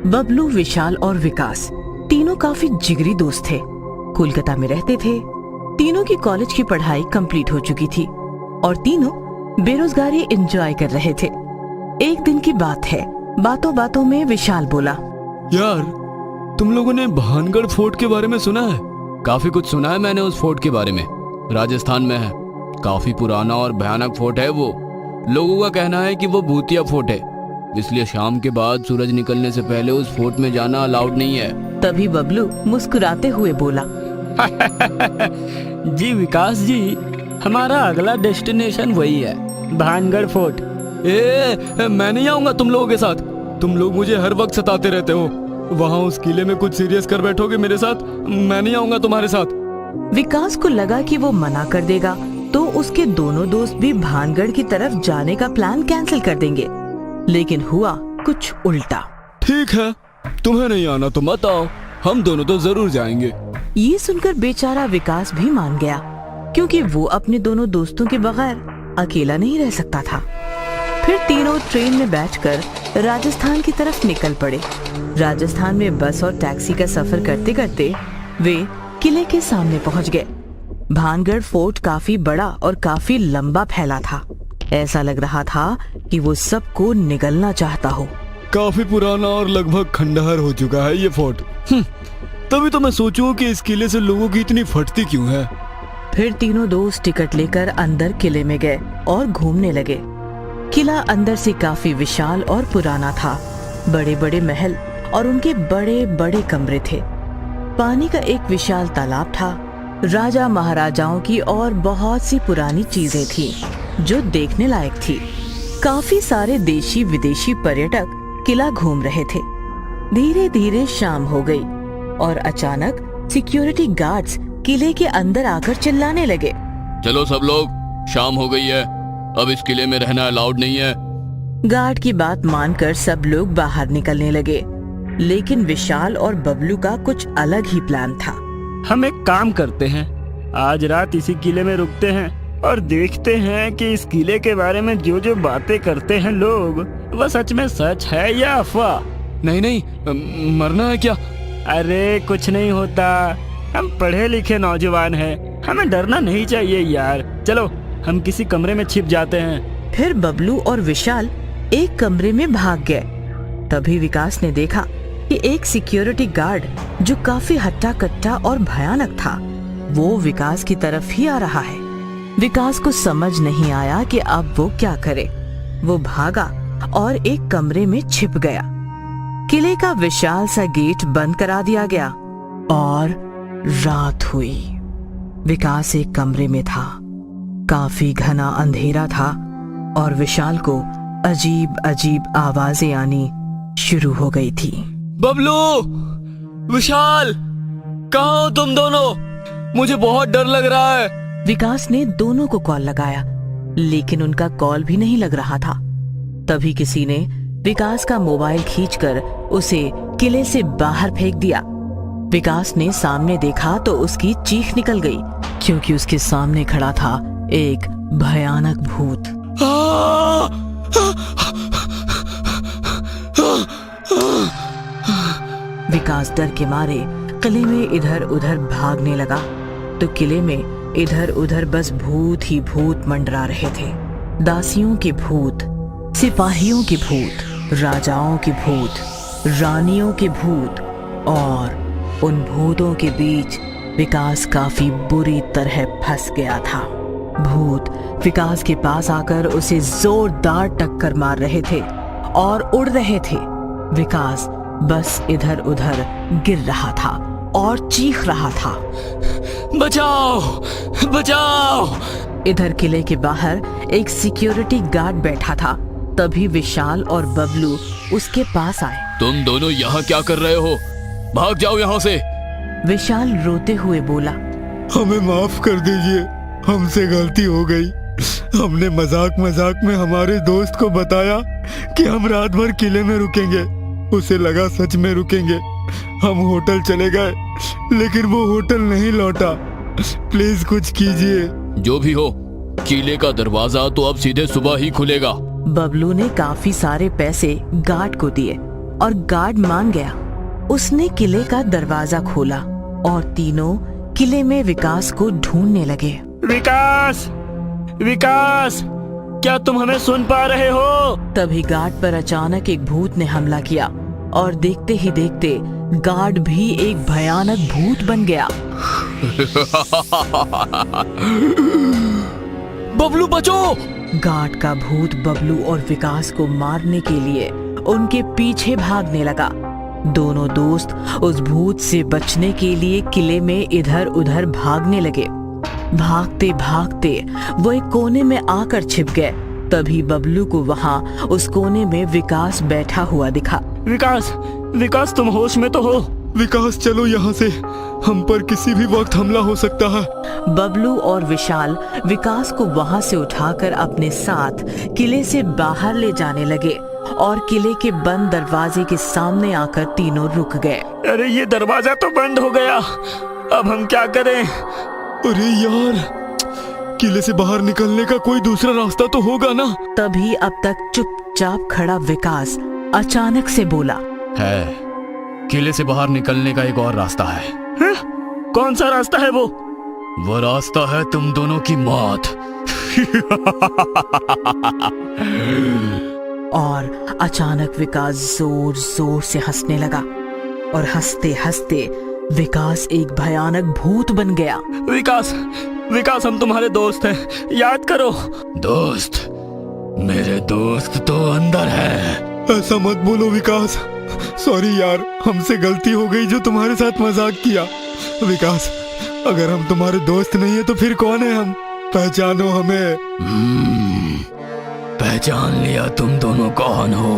बबलू, विशाल और विकास तीनों काफी जिगरी दोस्त थे। कोलकाता में रहते थे। तीनों की कॉलेज की पढ़ाई कंप्लीट हो चुकी थी और तीनों बेरोजगारी एंजॉय कर रहे थे। एक दिन की बात है, बातों बातों में विशाल बोला, यार, तुम लोगों ने भानगढ़ फोर्ट के बारे में सुना है? काफी कुछ सुना है मैंने उस फोर्ट के बारे में। राजस्थान में है। काफी पुराना और भयानक फोर्ट है वो। लोगों का कहना है कि वो भूतिया फोर्ट है, इसलिए शाम के बाद सूरज निकलने से पहले उस फोर्ट में जाना अलाउड नहीं है। तभी बबलू मुस्कुराते हुए बोला, जी विकास जी, हमारा अगला डेस्टिनेशन वही है, भानगढ़ फोर्ट। मैं नहीं आऊंगा तुम लोगों के साथ। तुम लोग मुझे हर वक्त सताते रहते हो। वहाँ उस किले में कुछ सीरियस कर बैठोगे मेरे साथ? मैं नहीं आऊंगा तुम्हारे साथ। विकास को लगा कि वो मना कर देगा तो उसके दोनों दोस्त भी भानगढ़ की तरफ जाने का प्लान कैंसिल कर देंगे, लेकिन हुआ कुछ उल्टा। ठीक है, तुम्हें नहीं आना तो मत आओ, हम दोनों तो जरूर जाएंगे। ये सुनकर बेचारा विकास भी मान गया, क्योंकि वो अपने दोनों दोस्तों के बगैर अकेला नहीं रह सकता था। फिर तीनों ट्रेन में बैठकर राजस्थान की तरफ निकल पड़े। राजस्थान में बस और टैक्सी का सफर करते करते वे किले के सामने पहुंच गए। भानगढ़ फोर्ट काफी बड़ा और काफी लंबा फैला था। ऐसा लग रहा था कि वो सबको निगलना चाहता हो। काफी पुराना और लगभग खंडहर हो चुका है ये फोर्ट। तभी तो मैं सोचूं कि इस किले से लोगों की इतनी फटती क्यों है। फिर तीनों दोस्त टिकट लेकर अंदर किले में गए और घूमने लगे। किला अंदर से काफी विशाल और पुराना था। बड़े बड़े महल और उनके बड़े बड़े कमरे थे। पानी का एक विशाल तालाब था। राजा महाराजाओं की और बहुत सी पुरानी चीजें थी जो देखने लायक थी। काफी सारे देशी विदेशी पर्यटक किला घूम रहे थे। धीरे धीरे शाम हो गई और अचानक सिक्योरिटी गार्ड्स किले के अंदर आकर चिल्लाने लगे, चलो सब लोग, शाम हो गई है, अब इस किले में रहना अलाउड नहीं है। गार्ड की बात मानकर सब लोग बाहर निकलने लगे, लेकिन विशाल और बबलू का कुछ अलग ही प्लान था। हम एक काम करते हैं, आज रात इसी किले में रुकते हैं और देखते हैं कि इस किले के बारे में जो जो बातें करते हैं लोग, वह सच में सच है या अफवाह। नहीं नहीं, मरना है क्या? अरे कुछ नहीं होता, हम पढ़े लिखे नौजवान हैं, हमें डरना नहीं चाहिए यार। चलो हम किसी कमरे में छिप जाते हैं। फिर बबलू और विशाल एक कमरे में भाग गए। तभी विकास ने देखा कि एक सिक्योरिटी गार्ड जो काफी हट्टा कट्टा और भयानक था, वो विकास की तरफ ही आ रहा है। विकास को समझ नहीं आया कि अब वो क्या करे। वो भागा और एक कमरे में छिप गया। किले का विशाल सा गेट बंद करा दिया गया और रात हुई। विकास एक कमरे में था। काफी घना अंधेरा था और विशाल को अजीब अजीब आवाजें आनी शुरू हो गई थी। बबलू, विशाल, कहाँ हो तुम दोनों? मुझे बहुत डर लग रहा है। विकास ने दोनों को कॉल लगाया, लेकिन उनका कॉल भी नहीं लग रहा था। तभी किसी ने विकास का मोबाइल खींचकर उसे किले से बाहर फेंक दिया। विकास ने सामने देखा तो उसकी चीख निकल गई, क्योंकि उसके सामने खड़ा था एक भयानक भूत। विकास डर के मारे किले में इधर उधर भागने लगा तो किले में इधर उधर बस भूत ही भूत मंडरा रहे थे। दासियों के भूत, सिपाहियों के भूत, राजाओं के भूत, रानियों के भूत, और उन भूतों के बीच विकास काफी बुरी तरह फंस गया था। भूत विकास के पास आकर उसे जोरदार टक्कर मार रहे थे और उड़ रहे थे। विकास बस इधर उधर गिर रहा था और चीख रहा था, बचाओ, बचाओ। इधर किले के बाहर एक सिक्योरिटी गार्ड बैठा था। तभी विशाल और बबलू उसके पास आए। तुम दोनों यहाँ क्या कर रहे हो? भाग जाओ यहाँ से। विशाल रोते हुए बोला, हमें माफ कर दीजिए, हमसे गलती हो गई। हमने मजाक मजाक में हमारे दोस्त को बताया कि हम रात भर किले में रुकेंगे। उसे लगा सच में रुकेंगे। हम होटल चले गए, लेकिन वो होटल नहीं लौटा। प्लीज कुछ कीजिए। जो भी हो, किले का दरवाजा तो अब सीधे सुबह ही खुलेगा। बबलू ने काफी सारे पैसे गार्ड को दिए और गार्ड मान गया। उसने किले का दरवाजा खोला और तीनों किले में विकास को ढूंढने लगे। विकास, विकास, क्या तुम हमें सुन पा रहे हो? तभी गार्ड पर अचानक एक भूत ने हमला किया और देखते ही देखते गार्ड भी एक भयानक भूत बन गया। बबलू बचो! गार्ड का भूत बबलू और विकास को मारने के लिए उनके पीछे भागने लगा। दोनों दोस्त उस भूत से बचने के लिए किले में इधर उधर भागने लगे। भागते भागते वो एक कोने में आकर छिप गए। तभी बबलू को वहां उस कोने में विकास बैठा हुआ दिखा। विकास, विकास, तुम होश में तो हो? विकास चलो यहाँ से, हम पर किसी भी वक्त हमला हो सकता है। बबलू और विशाल विकास को वहां से उठाकर अपने साथ किले से बाहर ले जाने लगे और किले के बंद दरवाजे के सामने आकर तीनों रुक गए। अरे ये दरवाजा तो बंद हो गया, अब हम क्या करें? अरे यार, किले से बाहर निकलने का कोई दूसरा रास्ता तो होगा ना? तभी अब तक चुपचाप खड़ा विकास अचानक से बोला, है, किले से बाहर निकलने का एक और रास्ता है। हैं? कौन सा रास्ता है वो? वो रास्ता है तुम दोनों की मौत। और अचानक विकास जोर जोर से हंसने लगा और हंसते हंसते विकास एक भयानक भूत बन गया। विकास, विकास, हम तुम्हारे दोस्त हैं, याद करो। दोस्त? मेरे दोस्त तो अंदर है। ऐसा मत बोलो विकास, सॉरी यार, हमसे गलती हो गई जो तुम्हारे साथ मजाक किया। विकास, अगर हम तुम्हारे दोस्त नहीं है तो फिर कौन है हम? पहचानो हमें। पहचान लिया तुम दोनों कौन हो।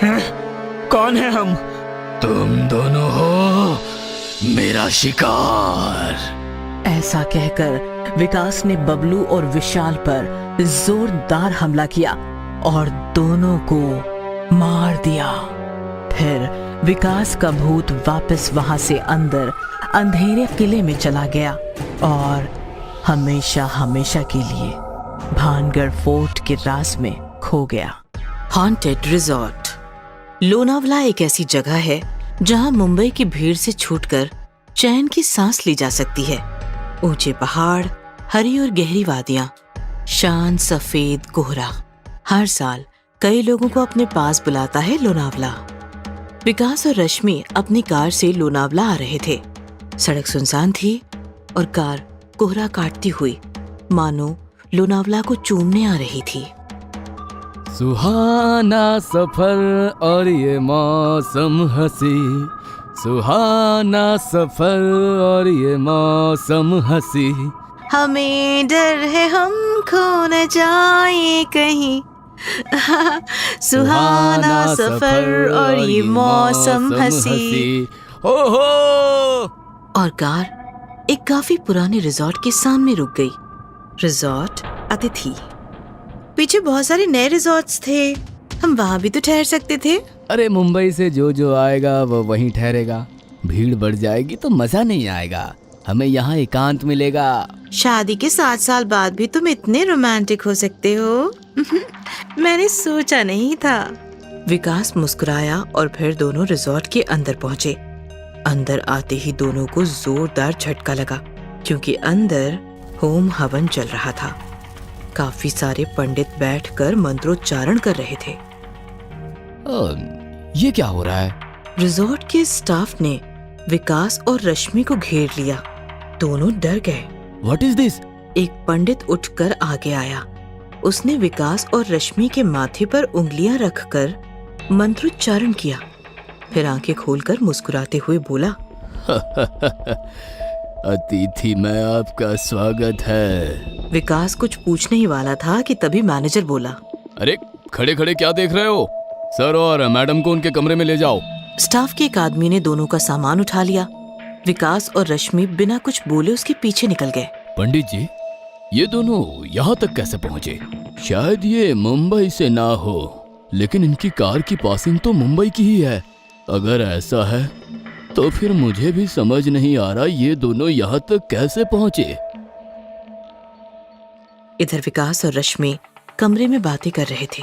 हैं? कौन है हम? तुम दोनों हो मेरा शिकार। ऐसा कहकर विकास ने बबलू और विशाल पर जोरदार हमला किया और दोनों को मार दिया। फिर विकास का भूत वापस वहां से अंदर अंधेरे किले में चला गया और हमेशा हमेशा के लिए भानगढ़ फोर्ट के राज में खो गया। Haunted resort. लोनावला एक ऐसी जगह है जहां मुंबई की भीड़ से छूटकर चैन की सांस ली जा सकती है। ऊंचे पहाड़, हरी और गहरी वादियां, शांत सफेद कोहरा, हर साल कई लोगों को अपने पास बुलाता है लोनावला। विकास और रश्मि अपनी कार से लोनावला आ रहे थे। सड़क सुनसान थी और कार कोहरा काटती हुई मानो लोनावला को चूमने आ रही थी। सुहाना सफर और ये मौसम हंसी, सुहाना सफर और ये मौसम हंसी। हमें डर है हम खो न जाए कहीं, सुहाना सफर और ये मौसम हंसी। ओहो! और कार एक काफी पुराने रिजॉर्ट के सामने रुक गई। रिजॉर्ट अतिथि। पीछे बहुत सारे नए रिजॉर्ट्स थे, हम वहाँ भी तो ठहर सकते थे। अरे मुंबई से जो आएगा वो वहीं ठहरेगा। भीड़ बढ़ जाएगी तो मजा नहीं आएगा, हमें यहाँ एकांत मिलेगा। शादी के 7 साल बाद भी तुम इतने रोमांटिक हो सकते हो। मैंने सोचा नहीं था। विकास मुस्कुराया और फिर दोनों रिजॉर्ट के अंदर पहुंचे। अंदर आते ही दोनों को जोरदार झटका लगा क्योंकि अंदर होम हवन चल रहा था। काफी सारे पंडित बैठकर मंत्रोच्चारण कर रहे थे। ये क्या हो रहा है? रिजॉर्ट के स्टाफ ने विकास और रश्मि को घेर लिया। दोनों डर गए। What is this? एक पंडित उठकर आगे आया। उसने विकास और रश्मि के माथे पर उंगलियां रखकर मंत्रोच्चारण किया, फिर आंखें खोलकर मुस्कुराते हुए बोला, अतिथि में आपका स्वागत है। विकास कुछ पूछने ही वाला था कि तभी मैनेजर बोला, अरे खड़े खड़े क्या देख रहे हो? सर और मैडम को उनके कमरे में ले जाओ। स्टाफ के एक आदमी ने दोनों का सामान उठा लिया। विकास और रश्मि बिना कुछ बोले उसके पीछे निकल गए। पंडित जी, ये दोनों यहाँ तक कैसे पहुँचे? शायद ये मुंबई से ना हो, लेकिन इनकी कार की पासिंग तो मुंबई की ही है। अगर ऐसा है तो फिर मुझे भी समझ नहीं आ रहा ये दोनों यहाँ तक कैसे पहुँचे। इधर विकास और रश्मि कमरे में बातें कर रहे थे।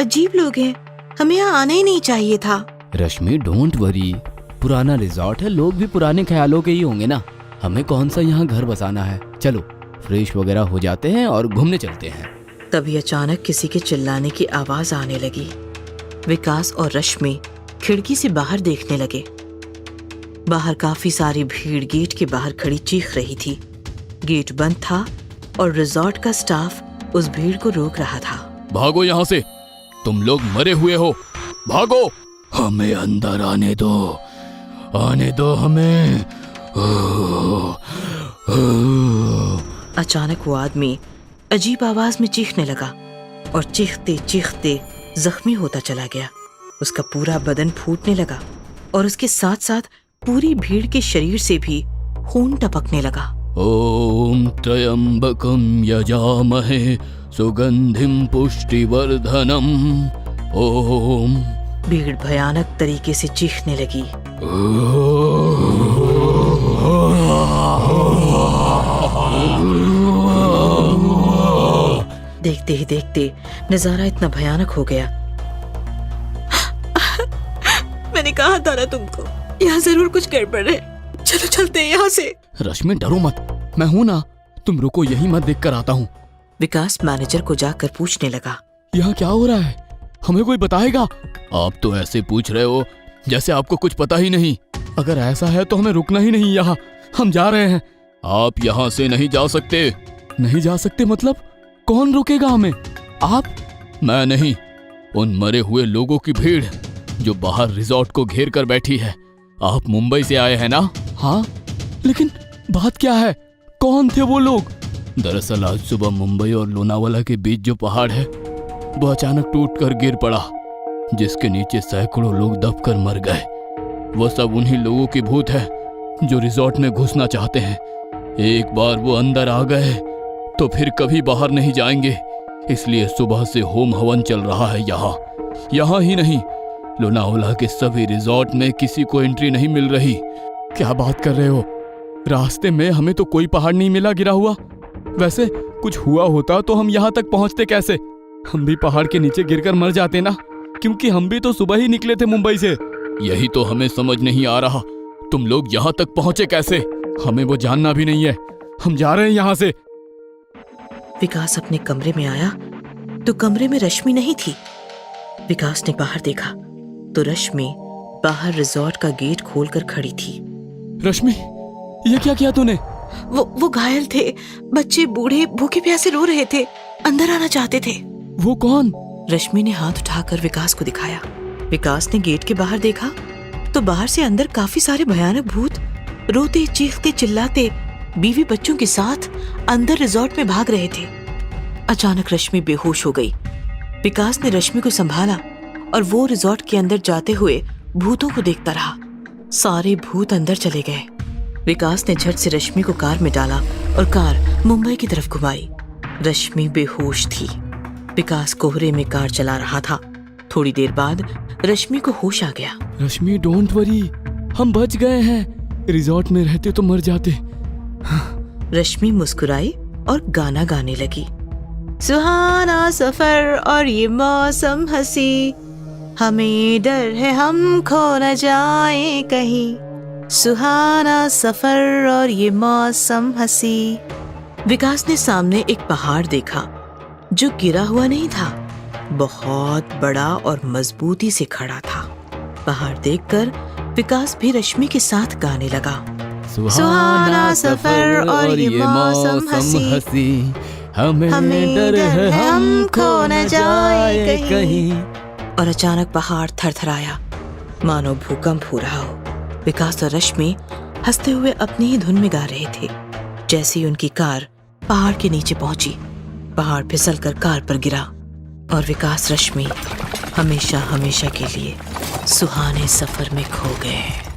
अजीब लोग हैं, हमें यहाँ आना ही नहीं चाहिए था। रश्मि डोंट वरी, पुराना रिजॉर्ट है, लोग भी पुराने ख्यालों के ही होंगे ना। हमें कौन सा यहाँ घर बसाना है। चलो फ्रेश वगैरह हो जाते हैं और घूमने चलते हैं। तभी अचानक किसी के चिल्लाने की आवाज आने लगी। विकास और रश्मि खिड़की से बाहर देखने लगे। बाहर काफी सारी भीड़ गेट के बाहर खड़ी चीख रही थी। गेट बंद था और रिजॉर्ट का स्टाफ उस भीड़ को रोक रहा था। भागो यहाँ से, तुम लोग मरे हुए हो, भागो। हमें अंदर आने दो हमें। अचानक वो आदमी अजीब आवाज में चीखने लगा और चीखते चीखते जख्मी होता चला गया। उसका पूरा बदन फूटने लगा और उसके साथ साथ पूरी भीड़ के शरीर से भी खून टपकने लगा। ओम त्र्यंबकम यजामहे सुगंधिम पुष्टिवर्धनम। ओम। भीड़ भयानक तरीके से चीखने लगी। देखते ही देखते नजारा इतना भयानक हो गया। मैंने कहा था ना तुमको, यहाँ जरूर कुछ गड़बड़ है। चलो चलते हैं यहाँ से। रश्मि डरो मत, मैं हूँ ना, तुम रुको, यही मत देख कर आता हूँ। विकास मैनेजर को जाकर पूछने लगा, यहाँ क्या हो रहा है, हमें कोई बताएगा? आप तो ऐसे पूछ रहे हो जैसे आपको कुछ पता ही नहीं। अगर ऐसा है तो हमें रुकना ही नहीं यहाँ, हम जा रहे हैं। आप यहाँ से नहीं जा सकते। नहीं जा सकते मतलब? कौन रोकेगा हमें? आप? मैं नहीं, उन मरे हुए लोगों की भीड़ जो बाहर रिजॉर्ट को घेर कर बैठी है। आप मुंबई से आए हैं ना? हाँ, लेकिन बात क्या है, कौन थे वो लोग? दरअसल आज सुबह मुंबई और लोनावाला के बीच जो पहाड़ है वो अचानक टूटकर गिर पड़ा, जिसके नीचे सैकड़ों लोग दबकर मर गए। वो सब उन्हीं लोगों की भूत है जो रिजॉर्ट में घुसना चाहते हैं। एक बार वो अंदर आ गए तो फिर कभी बाहर नहीं जाएंगे, इसलिए सुबह से होम हवन चल रहा है यहाँ ही नहीं, लोनावाला के सभी रिजॉर्ट में किसी को एंट्री नहीं मिल रही। क्या बात कर रहे हो? रास्ते में हमें तो कोई पहाड़ नहीं मिला गिरा हुआ। वैसे कुछ हुआ होता तो हम यहाँ तक पहुँचते कैसे? हम भी पहाड़ के नीचे गिरकर मर जाते ना, क्योंकि हम भी तो सुबह ही निकले थे मुंबई से। यही तो हमें समझ नहीं आ रहा, तुम लोग यहाँ तक पहुँचे कैसे? हमें वो जानना भी नहीं है, हम जा रहे हैं यहाँ से। विकास अपने कमरे में आया तो कमरे में रश्मि नहीं थी। विकास ने बाहर देखा तो रश्मि बाहर रिजॉर्ट का गेट खोलकर खड़ी थी। रश्मि, ये क्या किया तूने? वो घायल थे, बच्चे बूढ़े भूखे प्यासे रो रहे थे, अंदर आना चाहते थे। वो कौन? रश्मि ने हाथ उठाकर विकास को दिखाया। विकास ने गेट के बाहर देखा तो बाहर से अंदर काफी सारे भयानक भूत रोते चीखते चिल्लाते बीवी बच्चों के साथ अंदर रिजॉर्ट में भाग रहे थे। अचानक रश्मि बेहोश हो गई। विकास ने रश्मि को संभाला और वो रिजॉर्ट के अंदर जाते हुए भूतों को देखता रहा। सारे भूत अंदर चले गए। विकास ने झट से रश्मि को कार में डाला और कार मुंबई की तरफ घुमाई। रश्मि बेहोश थी। विकास कोहरे में कार चला रहा था। थोड़ी देर बाद रश्मि को होश आ गया। रश्मि डोंट वरी, हम बच गए हैं, रिजॉर्ट में रहते तो मर जाते। रश्मि मुस्कुराई और गाना गाने लगी। सुहाना सफर और ये मौसम हंसी, हमें डर है हम खो न जाए कहीं। सुहाना सफर और ये मौसम हंसी। विकास ने सामने एक पहाड़ देखा जो गिरा हुआ नहीं था, बहुत बड़ा और मजबूती से खड़ा था। पहाड़ देखकर विकास भी रश्मि के साथ गाने लगा। सुहाना सफर और ये मौसम हंसी, हमें डर है हम खो न जाए कहीं। और अचानक पहाड़ थरथराया, मानो भूकंप हो रहा हो। विकास और रश्मि हंसते हुए अपनी ही धुन में गा रहे थे। जैसे ही उनकी कार पहाड़ के नीचे पहुंची, पहाड़ फिसलकर कार पर गिरा और विकास रश्मि हमेशा हमेशा के लिए सुहाने सफर में खो गए।